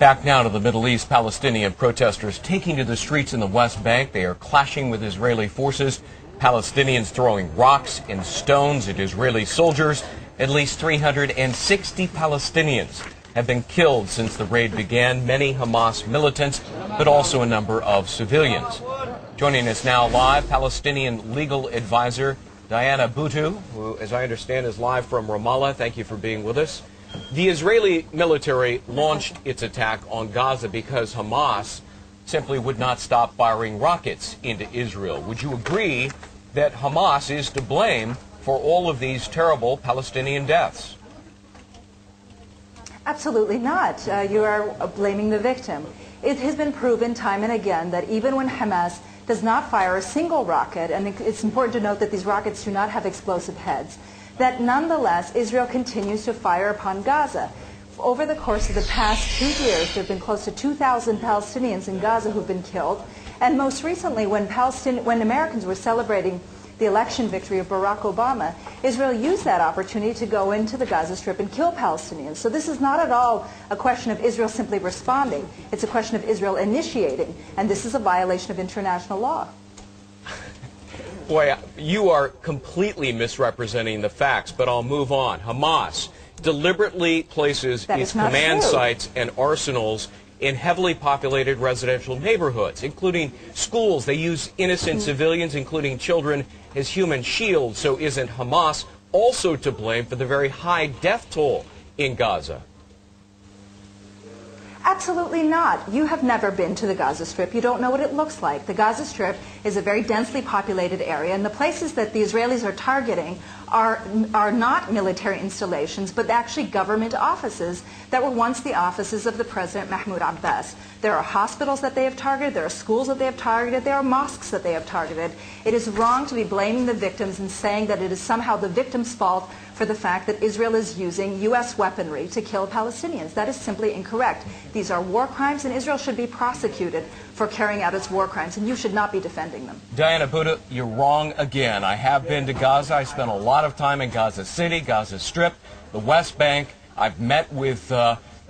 Back now to the Middle East, Palestinian protesters taking to the streets in the West Bank. They are clashing with Israeli forces. Palestinians throwing rocks and stones at Israeli soldiers. At least 360 Palestinians have been killed since the raid began. Many Hamas militants, but also a number of civilians. Joining us now live, Palestinian legal advisor Diana Buttu, who, as I understand, is live from Ramallah. Thank you for being with us. The Israeli military launched its attack on Gaza because Hamas simply would not stop firing rockets into Israel. Would you agree that Hamas is to blame for all of these terrible Palestinian deaths? Absolutely not. You are blaming the victim. It has been proven time and again that even when Hamas does not fire a single rocket, and it's important to note that these rockets do not have explosive heads, that nonetheless Israel continues to fire upon Gaza. Over the course of the past 2 years, there have been close to 2,000 Palestinians in Gaza who've been killed. And most recently, when Americans were celebrating the election victory of Barack Obama, Israel used that opportunity to go into the Gaza Strip and kill Palestinians. So this is not at all a question of Israel simply responding. It's a question of Israel initiating. And this is a violation of international law. Boy, you are completely misrepresenting the facts, but I'll move on. Hamas deliberately places its command sites and arsenals in heavily populated residential neighborhoods, including schools. They use innocent civilians, including children, as human shields. So isn't Hamas also to blame for the very high death toll in Gaza? Absolutely not. You have never been to the Gaza Strip. You don't know what it looks like. The Gaza Strip is a very densely populated area, and the places that the Israelis are targeting are not military installations, but actually government offices that were once the offices of the President Mahmoud Abbas. There are hospitals that they have targeted, there are schools that they have targeted, there are mosques that they have targeted. It is wrong to be blaming the victims and saying that it is somehow the victims' fault for the fact that Israel is using U.S. weaponry to kill Palestinians. That is simply incorrect. These are war crimes, and Israel should be prosecuted for carrying out its war crimes, and you should not be defending them. Diana Buttu, you're wrong again. I have been to Gaza. I spent a lot of time in Gaza City, Gaza Strip, the West Bank. I've met with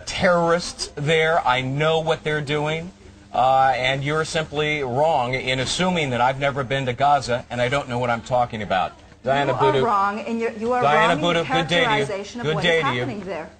terrorists there. I know what they're doing. And you're simply wrong in assuming that I've never been to Gaza and I don't know what I'm talking about. Diana Buttu. You are wrong, and you are wrong in your characterization of what is happening there.